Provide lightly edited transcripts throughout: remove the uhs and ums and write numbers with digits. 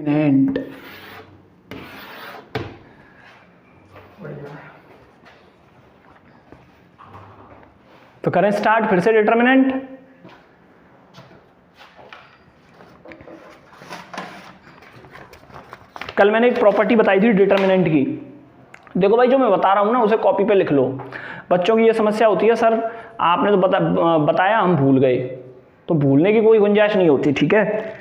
Determinant. तो करें start फिर से डिटरमिनेंट। कल मैंने एक प्रॉपर्टी बताई थी डिटरमिनेंट की। देखो भाई, जो मैं बता रहा हूं ना उसे कॉपी पे लिख लो। बच्चों की ये समस्या होती है, सर आपने तो बताया हम भूल गए, तो भूलने की कोई गुंजाइश नहीं होती, ठीक है।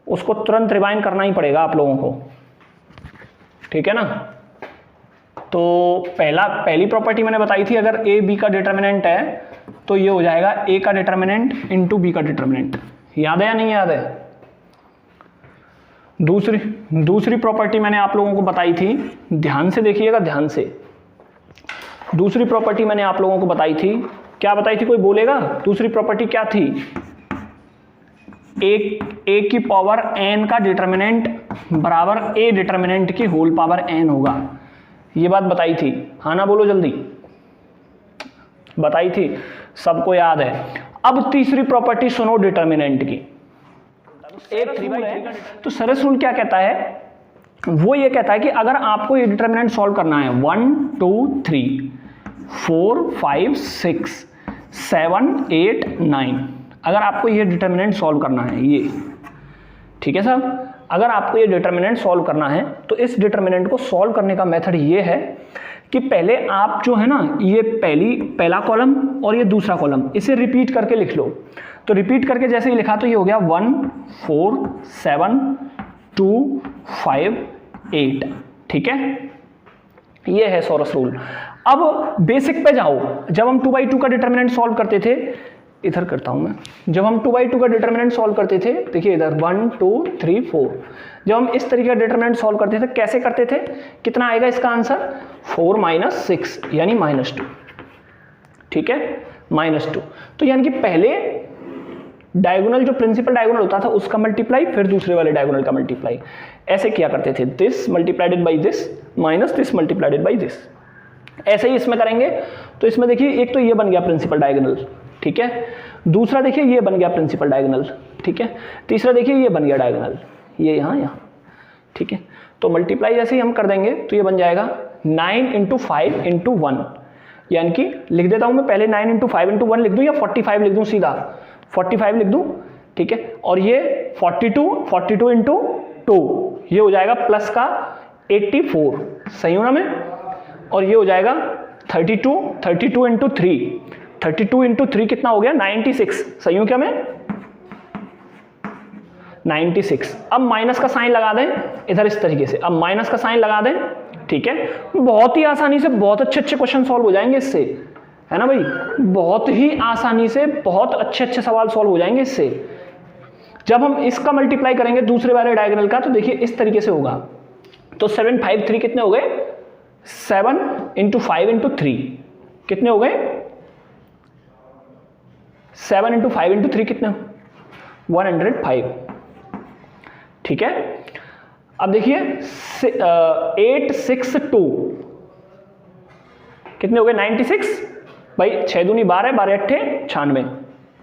उसको तुरंत रिवाइंड करना ही पड़ेगा आप लोगों को, ठीक है ना। तो पहली प्रॉपर्टी मैंने बताई थी, अगर ए बी का डिटरमिनेंट है तो ये हो जाएगा ए का डिटरमिनेंट इंटू बी का डिटरमिनेंट। याद है या नहीं याद है? दूसरी प्रॉपर्टी मैंने आप लोगों को बताई थी, ध्यान से देखिएगा, ध्यान से। दूसरी प्रॉपर्टी मैंने आप लोगों को बताई थी, क्या बताई थी, कोई बोलेगा? दूसरी प्रॉपर्टी क्या थी? ए की पावर एन का डिटरमिनेंट बराबर ए डिटरमिनेंट की होल पावर एन होगा। ये बात बताई थी, हाँ ना, बोलो जल्दी। बताई थी, सबको याद है। अब तीसरी प्रॉपर्टी सुनो डिटरमिनेंट की। एक रूल है, तो सरस रूल क्या कहता है? वो ये कहता है कि अगर आपको ये डिटरमिनेंट सॉल्व करना है 1 2 3 4 5 6 7 8 9, अगर आपको ये डिटरमिनेंट सॉल्व करना है, ये ठीक है साहब, अगर आपको ये डिटरमिनेंट सॉल्व करना है तो इस डिटरमिनेंट को सॉल्व करने का मेथड ये है कि पहले आप जो है ना, ये पहला कॉलम और ये दूसरा कॉलम, इसे रिपीट करके लिख लो। तो रिपीट करके जैसे ही लिखा तो ये हो गया 1 4 7 2 5 8, ठीक है। ये है सोरस रूल। अब बेसिक पे जाओ। जब हम 2/2 का डिटरमिनेंट सॉल्व करते थे, इधर करता हूं मैं, जब हम 2/2 का डिटरमिनेंट सॉल्व करते थे, देखिए इधर 1 2 3 4, जब हम इस तरीके का डिटरमिनेंट सॉल्व करते थे, कैसे करते थे? कितना आएगा इसका आंसर? 4 - 6 यानी -2, ठीक है, -2। तो यानी कि पहले डायगोनल, जो प्रिंसिपल डायगोनल होता था उसका मल्टीप्लाई, फिर दूसरे वाले डायगोनल का मल्टीप्लाई, ऐसे किया करते थे। This मल्टीप्लाइडेड by this minus this मल्टीप्लाइडेड by this. ऐसे ही इसमें करेंगे। तो इसमें देखिए, एक तो ये बन गया प्रिंसिपल डायगोनल, ठीक है। दूसरा देखिए ये बन गया प्रिंसिपल डायगोनल, ठीक है। तीसरा देखिए ये बन गया डायगोनल, ये यहाँ, ठीक है। तो मल्टीप्लाई जैसे ही हम कर देंगे तो ये बन जाएगा 9 × 5 × 1, यानी कि लिख देता हूं मैं पहले 9 × 5 × 1 लिख दूं या 45 लिख दूं, सीधा 45 लिख दूं, ठीक है। और ये 42 × 2, ये हो जाएगा प्लस का 84, सही हो ना मैं। और ये हो जाएगा 32 × 3, 32 × 3 कितना हो गया? 96, सही हूं क्या मैं? 96। अब माइनस का साइन लगा दें इधर इस तरीके से, अब माइनस का साइन लगा दें, ठीक है। बहुत ही आसानी से बहुत अच्छे क्वेश्चन सॉल्व हो जाएंगे इससे, है ना भाई। बहुत ही आसानी से बहुत अच्छे सवाल सॉल्व हो जाएंगे इससे। जब हम इसका मल्टीप्लाई करेंगे दूसरे वाले डायगोनल का, तो देखिए इस तरीके से होगा। तो 7 5 3 कितने हो गए? 7 × 5 × 3 कितने हो गए? 7 × 5 × 3 कितने? 105, ठीक है। अब देखिए 8 6 2 कितने हो गए? 96 भाई, 6 दूनी 12, 12 अट्ठे 96,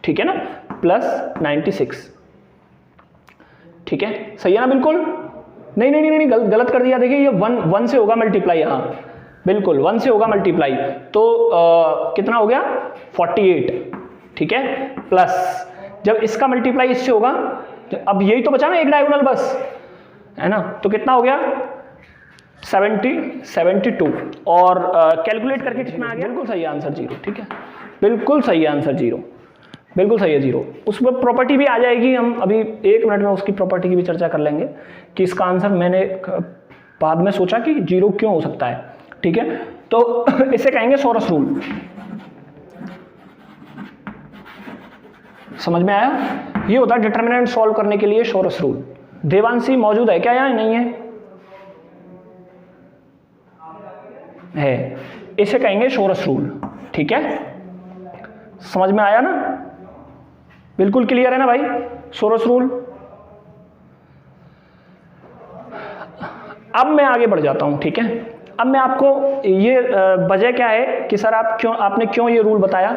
ठीक है ना, प्लस 96, ठीक है, सही है ना बिल्कुल। नहीं, गलत कर दिया। देखिए ये 1 से होगा मल्टीप्लाई, यहाँ बिल्कुल 1 से होगा मल्टीप्लाई। तो कितना हो गया? 48, ठीक है, प्लस जब इसका मल्टीप्लाई इससे होगा, तो अब यही तो बचा ना एक डायगोनल बस, है ना। तो कितना हो गया? 72। और कैलकुलेट करके कितना आ गया? बिल्कुल सही आंसर 0, ठीक है, बिल्कुल सही आंसर 0, बिल्कुल सही है 0। उस पर प्रॉपर्टी भी आ जाएगी, हम अभी 1 मिनट में उसकी प्रॉपर्टी की भी चर्चा कर लेंगे कि इसका आंसर मैंने बाद में सोचा कि 0 क्यों हो सकता है, ठीक है। तो इसे कहेंगे सोरस रूल। समझ में आया? ये होता है डिटरमिनेंट सॉल्व करने के लिए सोरस रूल। देवांशी मौजूद है क्या यहाँ? नहीं है। इसे कहेंगे सोरस रूल, ठीक है। समझ में आया ना? बिल्कुल क्लियर है ना भाई? Sarrus rule. अब मैं आगे बढ़ जाता हूं, ठीक है। अब मैं आपको ये वजह क्या है कि सर आपने क्यों ये रूल बताया,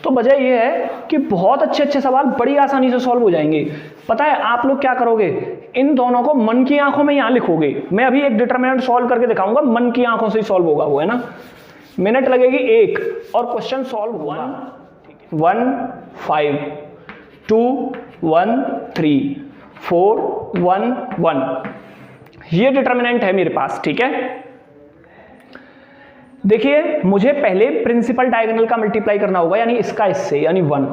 तो वजह ये है कि बहुत अच्छे सवाल बड़ी आसानी से सॉल्व हो जाएंगे। पता है आप लोग क्या करोगे? इन दोनों को मन की आंखों में यहां लिखोगे। मैं अभी एक डिटरमिनेंट सॉल्व करके दिखाऊंगा, मन की आंखों से ही सॉल्व होगा वो, है ना। मिनट लगेगी 1 और क्वेश्चन सॉल्व होगा 1 5 2 1 3 4 1 1। ये डिटरमिनेंट है मेरे पास, ठीक है। देखिए मुझे पहले प्रिंसिपल डायगोनल का मल्टीप्लाई करना होगा, यानी इसका इससे, यानी 1,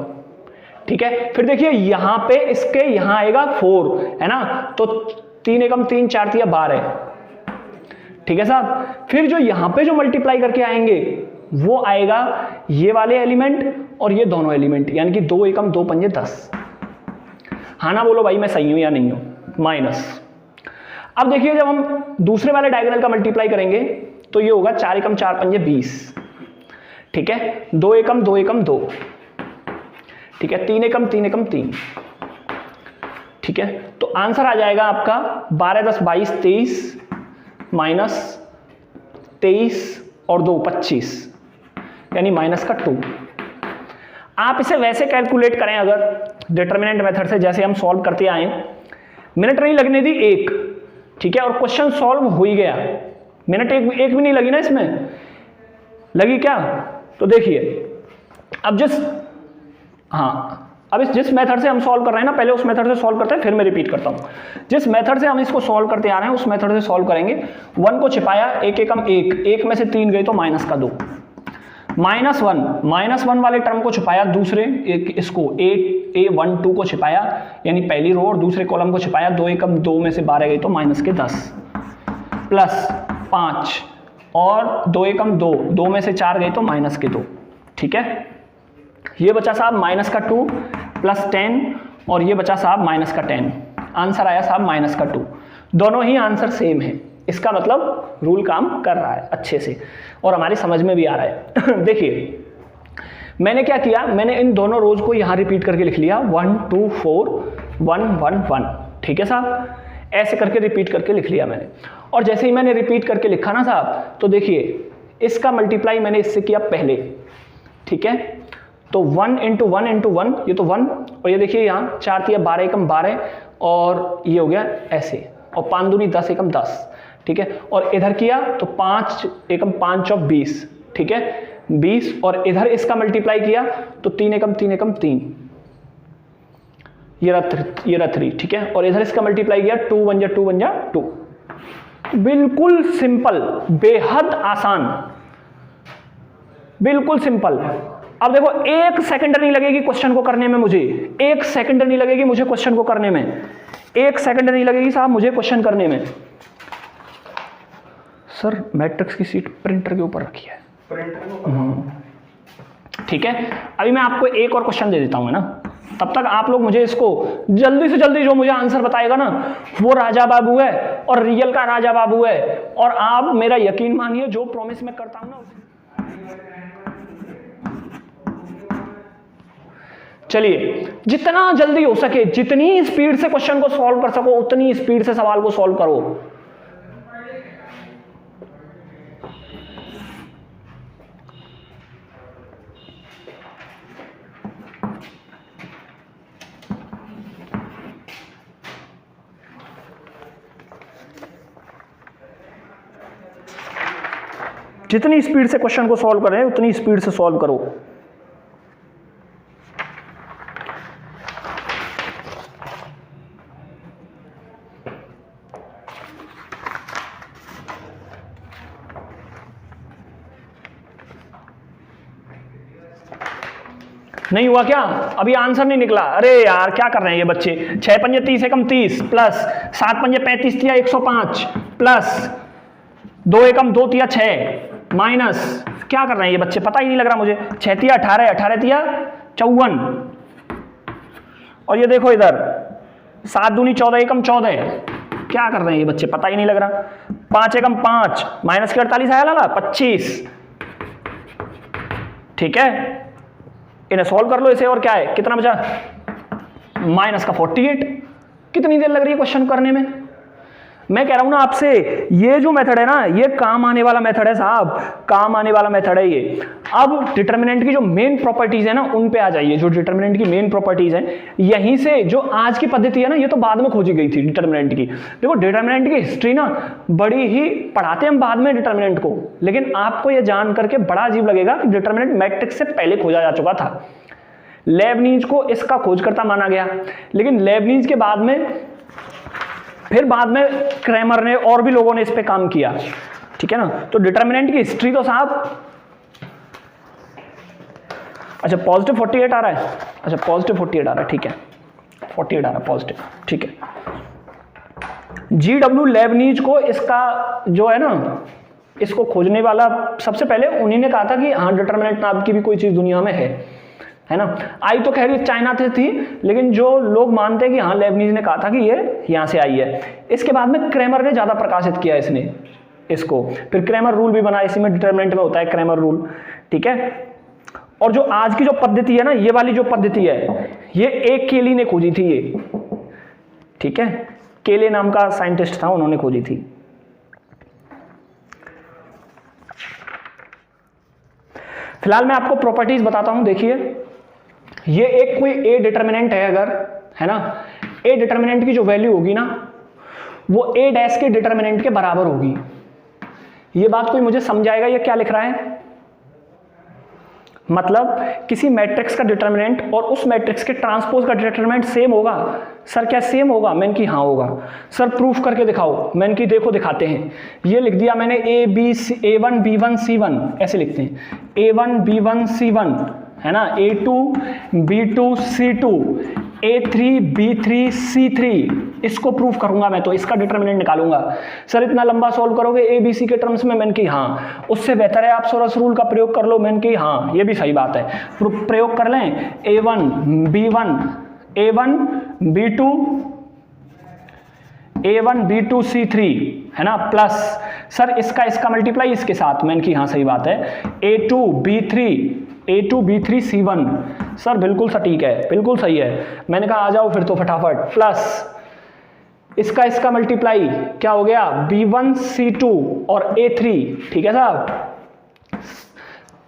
ठीक है। फिर देखिए यहां पे इसके यहां आएगा 4, है ना, तो 3 एकम 3 4 तिया 12, ठीक है साहब। फिर जो यहां पे जो मल्टीप्लाई करके आएंगे वो आएगा ये वाले एलिमेंट और ये दोनों एलिमेंट, यानी कि 2 एकम 2 पंजे 10। हाँ ना बोलो भाई मैं सही हूं या नहीं हूं, माइनस। अब देखिए जब हम दूसरे वाले डायगोनल का मल्टीप्लाई करेंगे तो ये होगा 4 एकम 4 पंजे 20, ठीक है। 2 एकम 2 एकम 2, ठीक है। 3 एकम 3 एकम 3, ठीक है। तो आंसर आ जाएगा आपका 12 10 22 23 माइनस 23 और 2 25, यानी माइनस का 2। आप इसे वैसे कैलकुलेट करें अगर डिटरमिनेंट मेथड से, जैसे हम सॉल्व करते आए, मिनट नहीं लगने दी 1, ठीक है, और क्वेश्चन सॉल्व हो ही गया। मिनट एक भी नहीं लगी ना इसमें, लगी क्या? तो देखिए अब जिस मेथड से हम सॉल्व कर रहे हैं ना, पहले उस मेथड से सॉल्व करते हैं, फिर मैं रिपीट करता हूं। जिस मेथड से हम इसको सॉल्व करते आ रहे हैं उस मेथड से सॉल्व करेंगे। 1 को छिपाया, 1 एकम 1, 1 में से 3 गए तो माइनस का 2, -1 वाले टर्म को छिपाया, दूसरे इसको A12 को छिपाया, यानी पहली रो, और दूसरे कॉलम को छिपाया, 2 एकम 2 में से 12 गए तो माइनस के 10, प्लस 5 और 2 एकम 2, 2 में से 4 गए तो माइनस के 2, ठीक है। ये बचा साहब माइनस का 2 प्लस 10 और ये बचा साहब माइनस का 10। आंसर आया साहब माइनस का 2। दोनों ही आंसर सेम है, इसका मतलब रूल काम कर रहा है अच्छे से और हमारी समझ में भी आ रहा है। देखिए मैंने क्या किया, मैंने इन दोनों रोज को यहां रिपीट करके लिख लिया, 1 2 4 1 1 1, ठीक है साहब। ऐसे करके रिपीट करके लिख लिया मैंने, और जैसे ही मैंने रिपीट करके लिखा ना साहब, तो देखिए इसका मल्टीप्लाई मैंने इससे किया पहले, ठीक है। तो 1 × 1 × 1, ये तो 1, और ये देखिए यहाँ 4 तिया 12 एकम 12, और ये हो गया ऐसे, और 5 दूनी 10 एकम 10, ठीक है। और इधर किया तो 5 एकम 5 चौक 20, ठीक है, 20, और इधर इसका मल्टीप्लाई किया तो 3 एकम 3 एकम 3, ये रहा 3, ठीक है। और इधर इसका मल्टीप्लाई किया 2 1 जा 2 1 जा 2। बिल्कुल सिंपल, बेहद आसान, बिल्कुल सिंपल। अब देखो 1 सेकंड नहीं लगेगी क्वेश्चन को करने में, मुझे 1 सेकंड नहीं लगेगी मुझे क्वेश्चन को करने में, 1 सेकंड नहीं लगेगी साहब मुझे क्वेश्चन करने में। सर मैट्रिक्स की सीट प्रिंटर के ऊपर रखी है, ठीक है। अभी मैं आपको एक और क्वेश्चन दे देता हूं, है ना, तब तक आप लोग मुझे इसको जल्दी से जल्दी, जो मुझे आंसर बताएगा ना वो राजा बाबू है, और रियल का राजा बाबू है। और आप मेरा यकीन मानिए, जो प्रॉमिस मैं करता हूं ना, चलिए जितना जल्दी हो सके, जितनी स्पीड से क्वेश्चन को सॉल्व कर सको उतनी स्पीड से सवाल को सॉल्व करो। जितनी स्पीड से क्वेश्चन को सॉल्व करें उतनी स्पीड से सॉल्व करो। नहीं हुआ क्या? अभी आंसर नहीं निकला? अरे यार क्या कर रहे हैं ये बच्चे। 6 पंजे 30 एकम 30 प्लस 7 पंजे 35 तिया 105 प्लस 2 एकम 2 तिया 6 माइनस, क्या कर रहे हैं ये बच्चे, पता ही नहीं लग रहा मुझे। 6 तिया 18, 18 तिया 54, और ये देखो इधर 7 दूनी 14 एकम 14, क्या कर रहे हैं ये बच्चे, पता ही नहीं लग रहा। 5 एकम 5 माइनस के 48 आया लाला 25, ठीक है। इन्हें सॉल्व कर लो इसे, और क्या है, कितना बचा, माइनस का 48। कितनी देर लग रही है क्वेश्चन करने में? मैं कह रहा हूं ना आपसे, ये जो मेथड है ना, ये काम आने वाला मेथड है साहब, काम आने वाला मेथड है ये। अब डिटरमिनेंट की जो मेन प्रॉपर्टीज है ना, उन पे आ जाइए। जो डिटरमिनेंट की मेन प्रॉपर्टीज है, यहीं से जो आज की पद्धति है ना, ये तो बाद में खोजी गई थी डिटरमिनेंट की। देखो डिटरमिनेंट की हिस्ट्री ना बड़ी ही, पढ़ाते हम बाद में डिटरमिनेंट को, लेकिन आपको ये जान करके बड़ा अजीब लगेगा कि डिटरमिनेंट मैट्रिक्स से पहले खोजा जा चुका था। लेबनीज को इसका खोजकर्ता माना गया, लेकिन लेबनीज के बाद में फिर बाद में क्रैमर ने और भी लोगों ने इस पे काम किया, ठीक है ना। तो डिटरमिनेंट की हिस्ट्री तो साहब, अच्छा पॉजिटिव 48 आ रहा है, अच्छा पॉजिटिव 48 आ रहा है, ठीक है 48 आ रहा है पॉजिटिव, ठीक है। GW लेबनीज को इसका जो है ना, इसको खोजने वाला सबसे पहले उन्हीं ने कहा था कि हाँ डिटरमिनेंट नाम की भी कोई चीज दुनिया में है ना। आई तो खैर चाइना से थी, लेकिन जो लोग मानते हैं कि हाँ लेबनीज ने कहा था कि ये यहाँ से आई है। इसके बाद में क्रैमर ने ज्यादा प्रकाशित किया इसने इसको, फिर क्रैमर रूल भी बना, इसी में डिटरमिनेंट में होता है क्रैमर रूल, ठीक है। और जो आज की जो पद्धति है ना, ये वाली जो पद्धति है, ये एक केली ने खोजी थी ये, ठीक है। केले नाम का साइंटिस्ट था, उन्होंने खोजी थी। फिलहाल मैं आपको प्रॉपर्टीज बताता हूं, देखिए ये एक कोई ए डिटरमिनेंट है अगर, है ना, ए डिटरमिनेंट की जो वैल्यू होगी ना, वो ए डैश के डिटरमिनेंट के बराबर होगी। ये बात कोई मुझे समझाएगा ये क्या लिख रहा है? मतलब किसी मैट्रिक्स का डिटरमिनेंट और उस मैट्रिक्स के ट्रांसपोज का डिटरमिनेंट सेम होगा। सर क्या सेम होगा? मैंने कि हाँ होगा। सर प्रूफ करके दिखाओ। मैंने कि देखो दिखाते हैं। ये लिख दिया मैंने A1 B1 C1 ऐसे लिखते हैं, A1 B1 C1 है ना, A2 B2 C2 A3 B3 C3। इसको प्रूफ करूंगा मैं, तो इसका डिटरमिनेंट निकालूंगा। सर इतना लंबा सॉल्व करोगे ABC के टर्म्स में? मैंने कि हाँ। उससे बेहतर है आप सोरस रूल का प्रयोग कर लो। मैंने कि हाँ ये भी सही बात है, प्रयोग कर लें। A1 B1 A1 B2 A1 B2 C3 है ना, प्लस सर इसका मल्टीप्लाई इसके साथ। मैंने कि हाँ सही बात है। A2 B3 C1 सर बिल्कुल सटीक है, बिल्कुल सही है। मैंने कहा आ जाओ फिर तो फटाफट, प्लस इसका मल्टीप्लाई क्या हो गया? B1 C2 और A3, ठीक है साहब।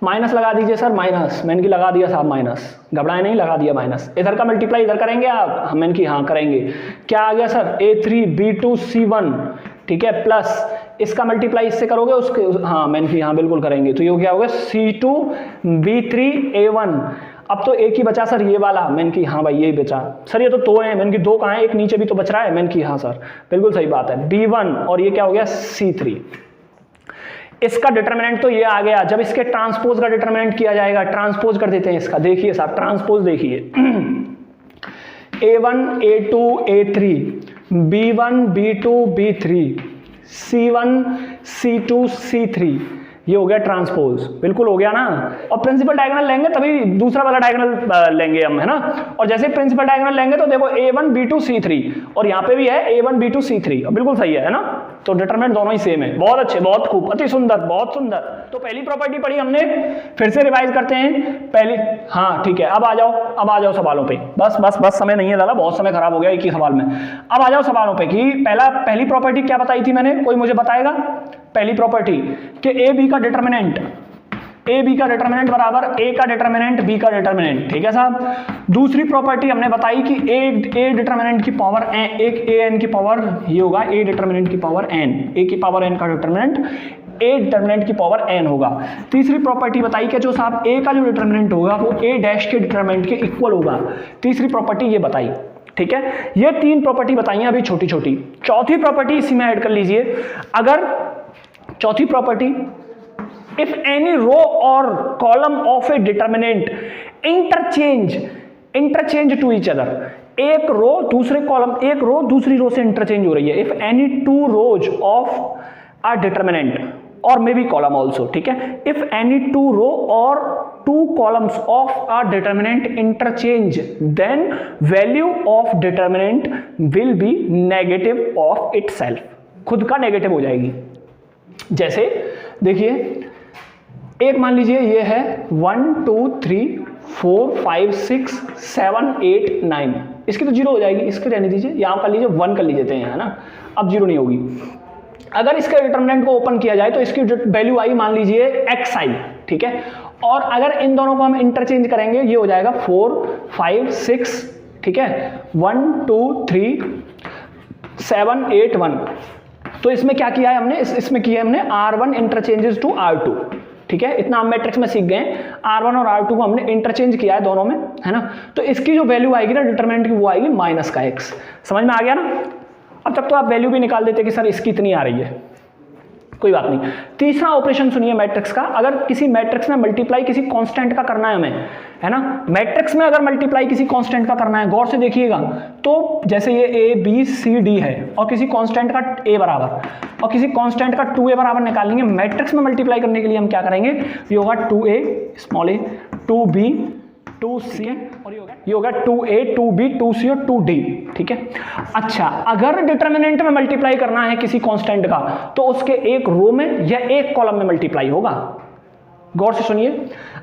माइनस लगा दीजिए सर, माइनस। मैंने की लगा दिया साहब माइनस, घबराए नहीं, लगा दिया माइनस। इधर का मल्टीप्लाई इधर करेंगे आप? मैंने की हाँ करेंगे। क्या आ गया सर? A3 B2 C1, ठीक है, प्लस इसका मल्टीप्लाई इससे करोगे उसके, हाँ मैंने की हाँ बिल्कुल करेंगे। तो ये क्या होगा? C2 B3 A1। अब तो एक ही बचा सर ये वाला। मैंने की हाँ भाई यही बचा। सर ये तो दो हैं। मैंने की दो कहाँ है? एक नीचे भी तो बच रहा है। मैंने की हाँ सर बिल्कुल सही बात है, B1 और ये क्या हो गया? C3। इसका डिटरमिनेंट तो ये आ गया। जब इसके ट्रांसपोज का डिटरमिनेंट किया जाएगा, ट्रांसपोज कर देते हैं इसका। देखिए साहब ट्रांसपोज देखिए, A1 A2 A3 B1 B2 B3 C1 C2 C3, ये हो गया ट्रांसपोज। बिल्कुल हो गया ना। और प्रिंसिपल डायगोनल लेंगे तभी दूसरा वाला डायगोनल लेंगे हम, है ना। और जैसे प्रिंसिपल डायगोनल लेंगे तो देखो A1 B2 C3, और यहाँ पे भी है A1 B2 C3, बिल्कुल सही है ना। तो डिटरमिनेंट दोनों ही सेम है। बहुत अच्छे, बहुत खूब, अति सुंदर, बहुत सुंदर। तो पहली प्रॉपर्टी पढ़ी हमने, फिर से रिवाइज करते हैं पहली। हाँ ठीक है, अब आ जाओ सवालों पे। बस समय नहीं है दादा, बहुत समय खराब हो गया एक ही सवाल में। अब आ जाओ सवालों पे कि पहली प्रॉपर्टी क्या बताई थी मैंने? कोई मुझे बताएगा? पहली प्रॉपर्टी कि AB का डिटरमिनेंट बराबर A का डिटरमिनेंट B का डिटरमिनेंट, ठीक है साहब। दूसरी प्रॉपर्टी हमने बताई कि A डिटरमिनेंट की पावर n, एक AN की पावर ये होगा A डिटरमिनेंट की पावर n, A की पावर n का डिटरमिनेंट A डिटरमिनेंट की पावर n होगा। तीसरी प्रॉपर्टी बताई कि जो साहब A का जो डिटरमिनेंट होगा वो A डैश के डिटरमिनेंट के इक्वल होगा। तीसरी प्रॉपर्टी ये बताई, ठीक है। ये तीन प्रॉपर्टी बताई हैं अभी छोटी छोटी। चौथी प्रॉपर्टी इसी में ऐड कर लीजिए। अगर चौथी प्रॉपर्टी, इफ एनी रो और column of a determinant interchange to each other, एक रो दूसरे कॉलम, एक रो दूसरी रो से इंटरचेंज हो रही है। If any two rows of a determinant और मे बी कॉलम ऑल्सो, ठीक है। इफ एनी टू रो और two columns of a determinant interchange, then value of determinant will be negative of itself, खुद का negative हो जाएगी। जैसे देखिए, एक मान लीजिए ये है 1 2 3 4 5 6 7 8 9, इसकी तो 0 हो जाएगी, इसकी रहने दीजिए, यहाँ कर लीजिए 1 कर लीजिए हैं, है ना, अब 0 नहीं होगी। अगर इसके डिटरमिनेंट को ओपन किया जाए तो इसकी वैल्यू आई मान लीजिए xi, ठीक है, और अगर इन दोनों को हम इंटरचेंज करेंगे ये हो जाएगा 4 5 6, ठीक है, 1 2 3 7 8 1। तो इसमें क्या किया है हमने, इसमें किया है हमने R1 इंटरचेंजेस टू R2, ठीक है, इतना हम मैट्रिक्स में सीख गए, R1 और R2 को हमने इंटरचेंज किया है दोनों में, है ना। तो इसकी जो वैल्यू आएगी ना डिटरमिनेंट की वो आएगी माइनस का x। समझ में आ गया ना। अब तक तो आप वैल्यू भी निकाल देते कि सर इसकी इतनी आ रही है, कोई बात नहीं। तीसरा ऑपरेशन सुनिए मैट्रिक्स का, अगर किसी मैट्रिक्स में मल्टीप्लाई किसी कांस्टेंट का करना है हमें, है ना, मैट्रिक्स में अगर मल्टीप्लाई किसी कांस्टेंट का करना है, गौर से देखिएगा, तो जैसे ये a b c d है और किसी कांस्टेंट का a बराबर और किसी कांस्टेंट का 2a बराबर निकालेंगे, मैट्रिक्स में मल्टीप्लाई करने के लिए हम क्या करेंगे, ये होगा 2a small a 2b 2c और ये होगा 2a 2b 2c और 2d, ठीक है। अच्छा, अगर डिटरमिनेंट में मल्टीप्लाई करना है किसी कांस्टेंट का तो उसके एक रो में या एक कॉलम में मल्टीप्लाई होगा। गौर से सुनिए,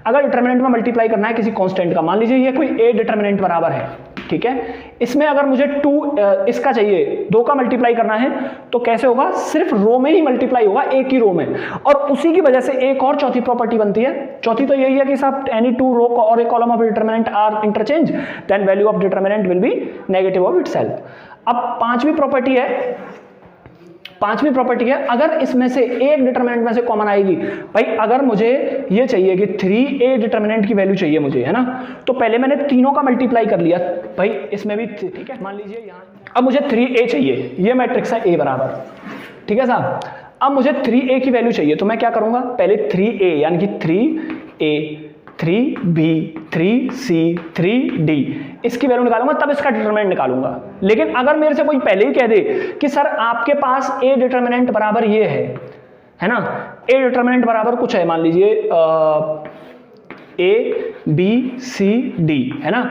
अगर डिटरमिनेंट में मल्टीप्लाई करना है किसी कांस्टेंट का, मान लीजिए ये कोई a डिटरमिनेंट बराबर है, ठीक है, इसमें अगर मुझे 2 इसका चाहिए, 2 का मल्टीप्लाई करना है तो कैसे होगा, सिर्फ रो में ही मल्टीप्लाई होगा, एक ही रो में। और उसी की वजह से एक और चौथी प्रॉपर्टी बनती है, चौथी तो यही है कि साहब एनी 2 रो और a column of determinant are interchange then value of determinant will be negative of itself. अब पांचवी प्रॉपर्टी है, अगर इसमें से एक डिटरमिनेंट में से कॉमन आएगी, भाई अगर मुझे ये चाहिए कि 3a डिटरमिनेंट की वैल्यू चाहिए मुझे, है ना, तो पहले मैंने तीनों का मल्टीप्लाई कर लिया, भाई इसमें भी, ठीक है, मान लीजिए यहाँ अब मुझे 3a चाहिए, ये मैट्रिक्स है a बराबर, ठीक है साहब। अब मुझे 3a की वैल्यू चाहिए तो मैं क्या करूंगा, पहले 3a यानी कि 3a 3b 3c 3d इसकी वैल्यू निकालूंगा, तब इसका डिटरमिनेंट निकालूंगा। लेकिन अगर मेरे से कोई पहले ही कह दे कि सर आपके पास a डिटरमिनेंट बराबर ये है ना, a डिटरमिनेंट बराबर कुछ है, मान लीजिए a b c d, है ना,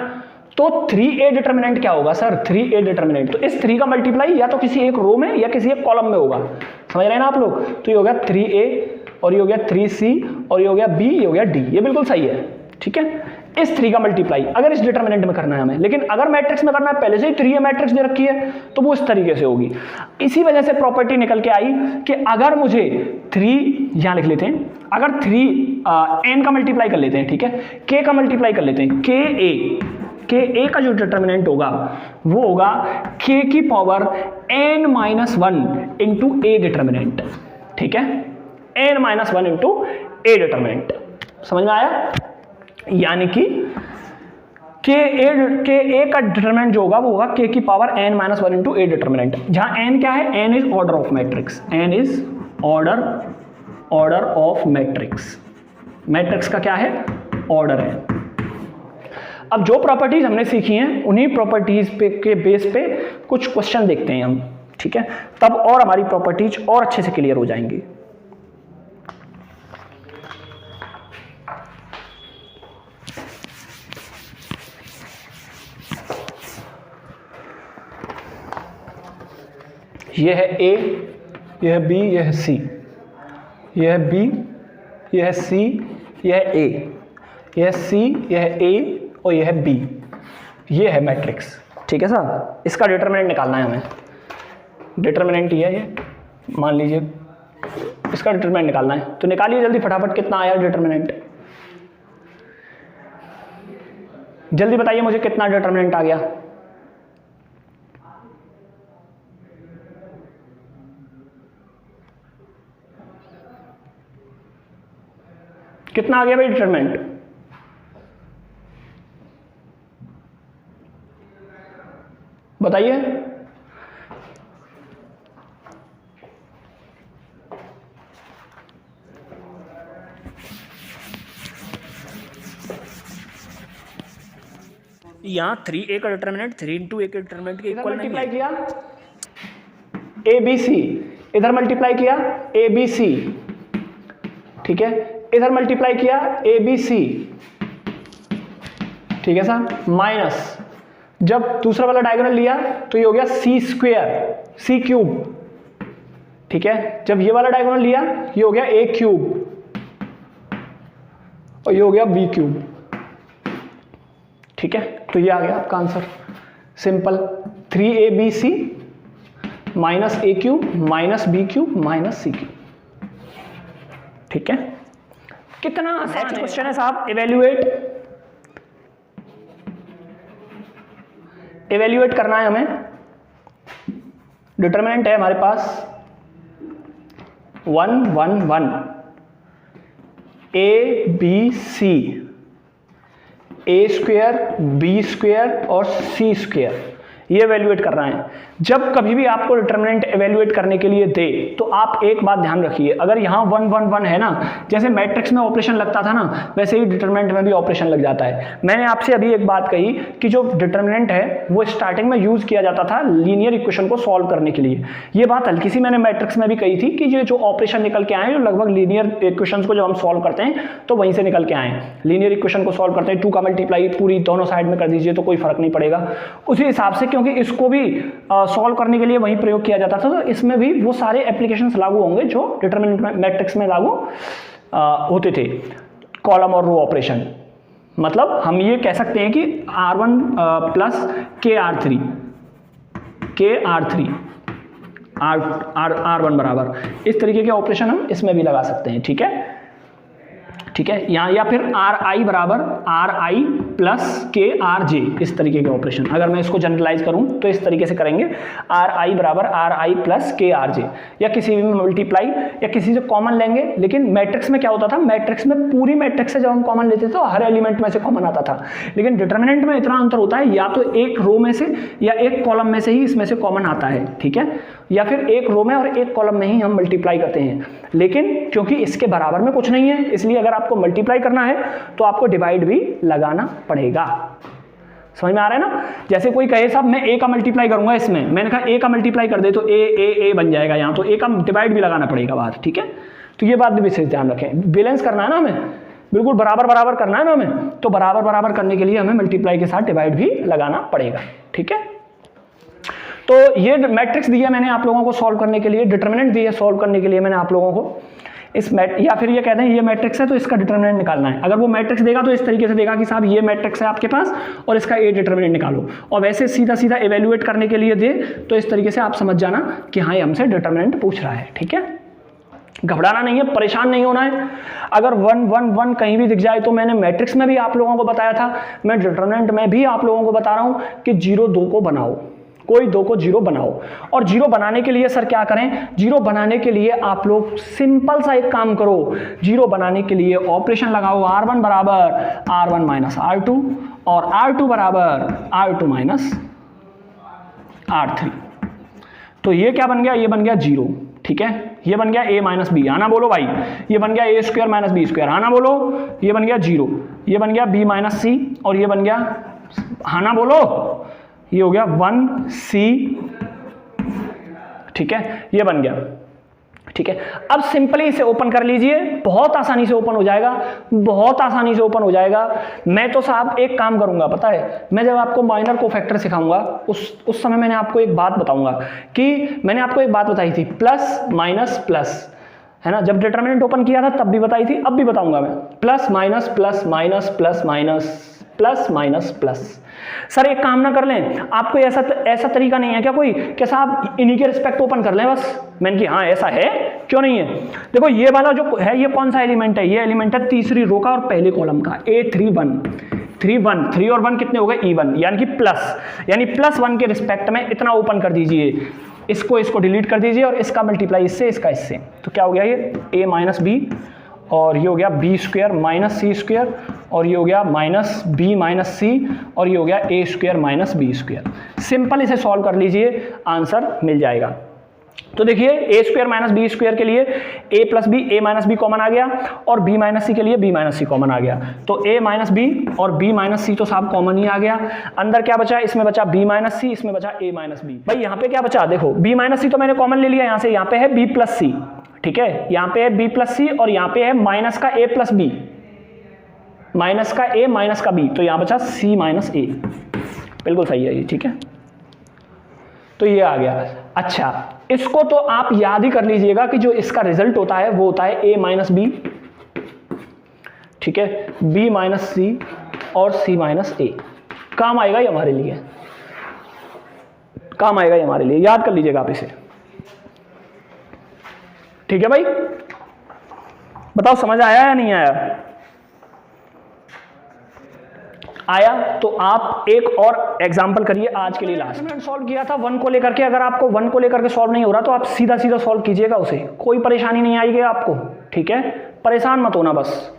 तो 3a डिटरमिनेंट क्या होगा सर, 3a डिटरमिनेंट, तो इस 3 का मल्टीप्लाई या तो किसी एक रो में या किसी एक कॉलम में होगा, समझ रहे हैं ना आप लोग। तो ये हो गया 3a और ये हो गया 3c और ये हो गया b, ये हो गया d, ये बिल्कुल सही है, ठीक है। इस 3 का मल्टीप्लाई अगर इस डिटरमिनेंट में करना है हमें, लेकिन अगर मैट्रिक्स में करना है, पहले से ही 3a मैट्रिक्स दे रखी है तो वो इस तरीके से होगी। इसी वजह से प्रॉपर्टी निकल के आई कि अगर मुझे 3 यहां लिख लेते हैं, अगर 3 n का मल्टीप्लाई कर लेते हैं, ठीक है, k का मल्टीप्लाई कर लेते हैं, ka का जो डिटरमिनेंट होगा वो होगा k की power n-1 into a determinant, ठीक है, n-1 इंटू a डिटरमिनेंट। समझ में आया, यानी कि ka का डिटरमिनेंट जो होगा वो होगा k की power n-1 into a determinant, जहां n क्या है, n is order of matrix, n is order of matrix, matrix का क्या है, ऑर्डर है। अब जो प्रॉपर्टीज हमने सीखी हैं उन्हीं प्रॉपर्टीज के बेस पे कुछ क्वेश्चन देखते हैं हम, ठीक है, तब और हमारी प्रॉपर्टीज और अच्छे से क्लियर हो जाएंगी। यह है a, यह है b, यह है c, यह है b, यह है c, यह है a, यह है c, यह है a और यह है b, ये है मैट्रिक्स, ठीक है साहब। इसका डिटरमिनेंट निकालना है हमें, डिटरमिनेंट ये है, मान लीजिए इसका डिटरमिनेंट निकालना है, तो निकालिए जल्दी फटाफट, कितना आया डिटरमिनेंट, जल्दी बताइए मुझे कितना डिटरमिनेंट आ गया। कितना आ गया भाई डिटरमिनेंट, बताइए। यहाँ 3a का डिटरमिनेंट 3 इंटू a के डिटरमिनेंट के इक्वल मल्टीप्लाई किया, abc इधर मल्टीप्लाई किया abc, ठीक है, इधर मल्टीप्लाई किया abc, ठीक है साहब, माइनस जब दूसरा वाला डायगोनल लिया तो ये हो गया c स्क्वायर c क्यूब, ठीक है, जब ये वाला डायगोनल लिया ये हो गया a क्यूब और ये हो गया b क्यूब, ठीक है, तो ये आ गया आपका answer simple 3abc minus A cube minus B cube minus C cube. ठीक है, कितना आसान क्वेश्चन है साहब। इवेल्युएट करना है हमें। डिटर्मिनेंट है हमारे पास 1 1 1 A B C, A square B square और सी स्क्वेयर, ये इवेल्युएट करना है। जब कभी भी आपको डिटर्मिनेंट इवेल्युएट करने के लिए दे तो आप एक बात ध्यान रखिए, अगर यहाँ 1 1 1 है ना, जैसे मैट्रिक्स में ऑपरेशन लगता था ना, वैसे ही डिटर्मिनेंट में भी ऑपरेशन लग जाता है। मैंने आपसे अभी एक बात कही कि जो डिटर्मिनेंट है वो स्टार्टिंग में यूज किया जाता था लीनियर इक्वेशन को सॉल्व करने के लिए। ये बात हल्की सी मैंने मैट्रिक्स में भी कही थी कि ये जो ऑपरेशन निकल के आए, जो लगभग लीनियर इक्वेशन को जब हम सॉल्व करते हैं तो वहीं से निकल के आए। लीनियर इक्वेशन को सॉल्व करते हैं, 2 का मल्टीप्लाई पूरी दोनों साइड में कर दीजिए तो कोई फर्क नहीं पड़ेगा। उसी हिसाब से क्योंकि इसको भी सॉल्व करने के लिए वही प्रयोग किया जाता था, तो इसमें भी वो सारे एप्लीकेशंस लागू होंगे जो डिटरमिनेंट मैट्रिक्स में लागू होते थे, कॉलम और रो ऑपरेशन। मतलब हम ये कह सकते हैं कि R1 प्लस KR3 R1 बराबर, इस तरीके के ऑपरेशन हम इसमें भी लगा सकते हैं। ठीक है, ठीक है, यहाँ या फिर Ri बराबर Ri प्लस KRJ, इस तरीके के ऑपरेशन। अगर मैं इसको जनरलाइज करूं तो इस तरीके से करेंगे, Ri बराबर Ri प्लस KRJ, या किसी भी मल्टीप्लाई या किसी से कॉमन लेंगे। लेकिन मैट्रिक्स में क्या होता था, मैट्रिक्स में पूरी मैट्रिक्स से जब हम कॉमन लेते थे तो हर एलिमेंट में से कॉमन आता था। लेकिन डिटर्मिनेंट में इतना अंतर होता है, या तो एक रो में से या एक कॉलम में से ही इसमें से कॉमन आता है। ठीक है, या फिर एक रो में और एक कॉलम में ही हम मल्टीप्लाई करते हैं। लेकिन क्योंकि इसके बराबर में कुछ नहीं है, इसलिए अगर आपको मल्टीप्लाई करना है तो आपको डिवाइड भी लगाना पड़ेगा। समझ में आ रहा है ना। जैसे कोई कहे साहब मैं ए का मल्टीप्लाई करूंगा इसमें, मैंने कहा ए का मल्टीप्लाई कर दे तो ए बन जाएगा, यहाँ तो ए का डिवाइड भी लगाना पड़ेगा बाहर। ठीक है, तो ये बात भी विशेष ध्यान रखें। बैलेंस करना है ना हमें, बिल्कुल बराबर बराबर करना है ना हमें, तो बराबर बराबर करने के लिए हमें मल्टीप्लाई के साथ डिवाइड भी लगाना पड़ेगा। ठीक है, तो ये मैट्रिक्स दिया मैंने आप लोगों को सॉल्व करने के लिए, डिटर्मिनेंट दिया सॉल्व करने के लिए मैंने आप लोगों को इस या फिर ये कहते हैं ये मैट्रिक्स है तो इसका डिटर्मिनेंट निकालना है। अगर वो मैट्रिक्स देगा तो इस तरीके से देगा कि साहब ये मैट्रिक्स है आपके पास और इसका ए डिटर्मिनेंट निकालो, और वैसे सीधा सीधा इवेल्युएट करने के लिए दे तो इस तरीके से आप समझ जाना कि हाँ ये हमसे डिटर्मिनेंट पूछ रहा है। ठीक है, घबराना नहीं है, परेशान नहीं होना है। अगर 1 1 1 कहीं भी दिख जाए तो मैंने मैट्रिक्स में भी आप लोगों को बताया था, मैं डिटर्मिनेंट में भी आप लोगों को बता रहा हूं कि 0 2 को बनाओ, कोई 2 को 0 बनाओ। और 0 बनाने के लिए सर क्या करें, 0 बनाने के लिए आप लोग सिंपल सा एक काम करो, 0 बनाने के लिए ऑपरेशन लगाओ, R1 बराबर R1 माइनस R2 और R2 बराबर R2 माइनस R3। तो ये क्या बन गया, ये बन गया 0। ठीक है, ये बन गया a माइनस बी, आना बोलो भाई, ये बन गया a square minus B square, आना बोलो, ये बन गया 0, ये बन गया b माइनस सी और ये बन गया, आना बोलो, ये हो गया 1c। ठीक है, ये बन गया। ठीक है, अब सिंपली इसे ओपन कर लीजिए, बहुत आसानी से ओपन हो जाएगा, बहुत आसानी से ओपन हो जाएगा। मैं तो साहब एक काम करूंगा पता है, मैं जब आपको माइनर कोफैक्टर सिखाऊंगा उस समय मैंने आपको एक बात बताऊंगा कि मैंने आपको एक बात बताई थी, प्लस माइनस प्लस, है ना। जब डिटर्मिनेंट ओपन किया था तब भी बताई थी, अब भी बताऊंगा मैं, plus minus plus minus plus minus plus minus plus. Sir एक काम ना कर लें, आपको ऐसा तरीका नहीं है क्या कोई कि साहब इन्हीं के रिस्पेक्ट ओपन कर लें बस। मैंने कि हाँ ऐसा है, क्यों नहीं है। देखो ये वाला जो है ये कौन सा एलिमेंट है, ये एलिमेंट है तीसरी रो का और पहले कॉलम का, A31 3 और 1 कितने हो गए E1, यानी कि प्लस, यानी +1 के रिस्पेक्ट में इतना ओपन कर दीजिए, इसको डिलीट कर दीजिए और इसका मल्टीप्लाई इससे, इसका इससे, तो क्या हो गया ये a माइनस बी और ये हो गया b स्क्वायर माइनस सी स्क्वायर और ये हो गया माइनस बी माइनस सी और ये हो गया a square minus B square. Simple इसे सॉल्व कर लीजिए, आंसर मिल जाएगा। तो देखिए a square minus B square के लिए a plus B, a minus B common आ गया और b माइनस सी के लिए b माइनस सी कॉमन आ गया। तो a माइनस बी और b माइनस सी तो साहब कॉमन ही आ गया। अंदर क्या बचा, इसमें बचा b माइनस सी, इसमें बचा a माइनस बी। भाई यहाँ पे क्या बचा, देखो b माइनस सी तो मैंने कॉमन ले लिया यहाँ से, यहाँ पे है b प्लस सी, ठीक है, यहाँ पे है b प्लस सी और यहाँ पे है माइनस का a प्लस बी, माइनस का a माइनस का b, तो यहाँ बचा c माइनस a। बिल्कुल सही है ये, ठीक है, तो ये आ गया। अच्छा इसको तो आप याद ही कर लीजिएगा कि जो इसका रिजल्ट होता है वो होता है a माइनस बी, ठीक है, b माइनस सी और c माइनस a। काम आएगा ये हमारे लिए। काम आएगा ये हमारे लिए, याद कर लीजिएगा आप इसे। ठीक है भाई, बताओ समझ आया या नहीं आया? आया तो आप एक और एग्जांपल करिए आज के लिए लास्ट। मैंने सॉल्व किया था 1 को लेकर के, अगर आपको 1 को लेकर के सॉल्व नहीं हो रहा तो आप सीधा सीधा सॉल्व कीजिएगा उसे, कोई परेशानी नहीं आएगी आपको। ठीक है, परेशान मत होना बस।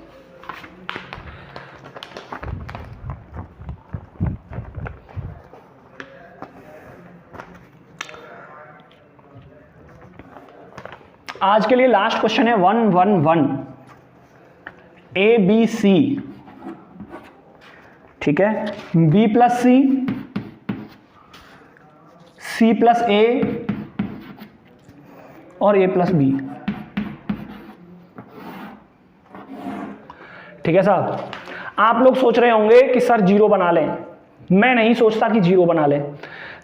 आज के लिए लास्ट क्वेश्चन है 111 ABC। ठीक है, B plus C, C plus A और A प्लस B। ठीक है साहब, आप लोग सोच रहे होंगे कि सर जीरो बना लें। मैं नहीं सोचता कि जीरो बना लें।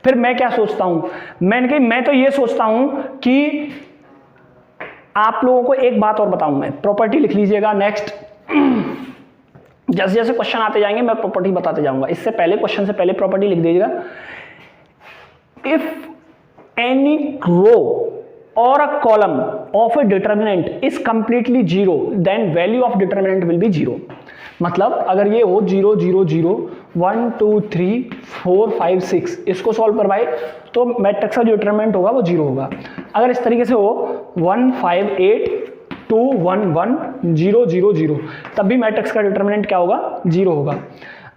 फिर मैं क्या सोचता हूं? मैं तो ये सोचता हूं कि आप लोगों को एक बात और बताऊं मैं, प्रॉपर्टी लिख लीजिएगा। नेक्स्ट जैसे जैसे क्वेश्चन आते जाएंगे मैं प्रॉपर्टी बताते जाऊंगा। इससे पहले, क्वेश्चन से पहले प्रॉपर्टी लिख दीजिएगा। इफ एनी रो और a column of a determinant is completely zero then value of determinant will be zero. मतलब अगर ये हो 0 0 0 1 2 3 4 5 6, इसको सॉल्व करवाए तो मैट्रिक्स का जो डिटरमिनेंट होगा वो जीरो होगा। अगर इस तरीके से हो 1 5 8 2 1 1 0 0 0, तब भी मैट्रिक्स का डिटरमिनेंट क्या होगा? जीरो होगा।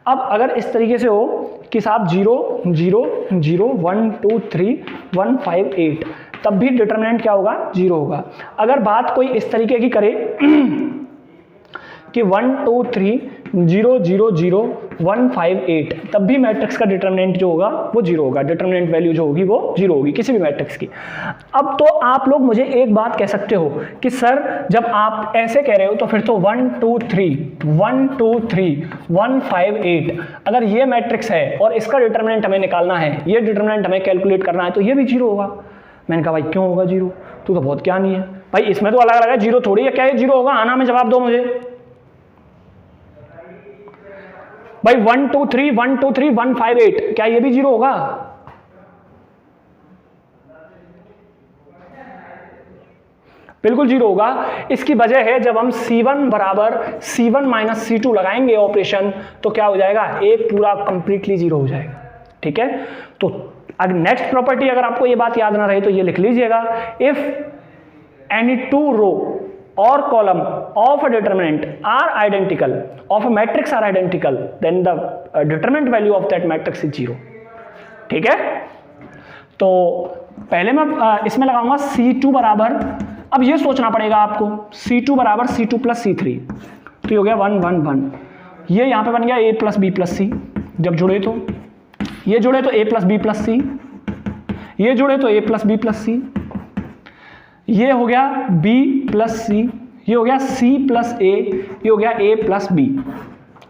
अब अगर इस तरीके से हो कि साहब 0 0 0 1 2 3 1 5 8, तब भी डिटरमिनेंट क्या होगा? जीरो होगा। अगर बात कोई इस तरीके की करे कि 1 2 3 0 0 0 1 5 8, तब भी मैट्रिक्स का डिटरमिनेंट जो होगा वो जीरो होगा। डिटरमिनेंट वैल्यू जो होगी वो जीरो होगी किसी भी मैट्रिक्स की। अब तो आप लोग मुझे एक बात कह सकते हो कि सर जब आप ऐसे कह रहे हो तो फिर तो 1 2 3 1 2 3 1 5 8, अगर ये मैट्रिक्स है और इसका डिटरमिनेंट हमें निकालना है, ये डिटरमिनेंट हमें कैलकुलेट करना है, तो ये भी जीरो होगा। मैंने कहा भाई क्यों होगा जीरो? तू तो बहुत ज्ञानी है भाई, इसमें तो अलग अलग है, जीरो थोड़ी है। क्या ये जीरो होगा? आना में जवाब दो मुझे भाई। 1 2 3 1 2 3 1 5 8, क्या ये भी जीरो होगा? बिल्कुल जीरो होगा। इसकी वजह है जब हम C1 बराबर C1 माइनस C2 लगाएंगे ऑपरेशन, तो क्या हो जाएगा? एक पूरा कंप्लीटली जीरो हो जाएगा। ठीक है, तो अगर नेक्स्ट प्रॉपर्टी अगर आपको ये बात याद ना रहे तो ये लिख लीजिएगा। If any two row or column of a determinant are identical, of a matrix are identical, then the determinant value of that matrix is zero। ठीक है, तो पहले मैं इसमें लगाऊंगा C2 बराबर, अब ये सोचना पड़ेगा आपको, C2 बराबर C2 प्लस C3, तो ये हो गया 1 1 1। ये यहाँ पे बन गया A plus B plus C, जब जुड़े तो ये जुड़े तो A plus B plus C, ये जुड़े तो A plus B plus C, ये हो गया B प्लस C, ये हो गया C प्लस A, ये हो गया A प्लस B।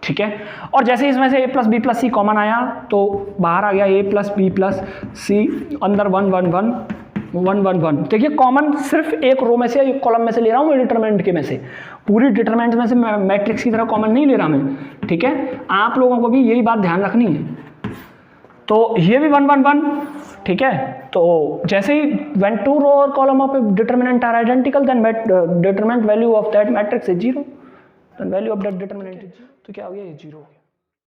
ठीक है, और जैसे इसमें से A plus B plus C common आया तो बाहर आ गया A plus B plus C, अंदर 1 1 1 1 1 1। देखिए कॉमन सिर्फ एक रो में से, एक कॉलम में से ले रहा हूँ, डिटरमिनेंट के में से, पूरी डिटरमिनेंट में से मैट्रिक्स की तरह कॉमन नहीं ले रहा मैं। ठीक है, आप लोगों को भी यही बात ध्यान रखनी है। तो ये भी 1 1 1। ठीक है, तो जैसे ही when two row or column of a determinant are identical then determinant value of that matrix is zero, then value of that determinant is zero। तो क्या हो गया? ये जीरो हो गया।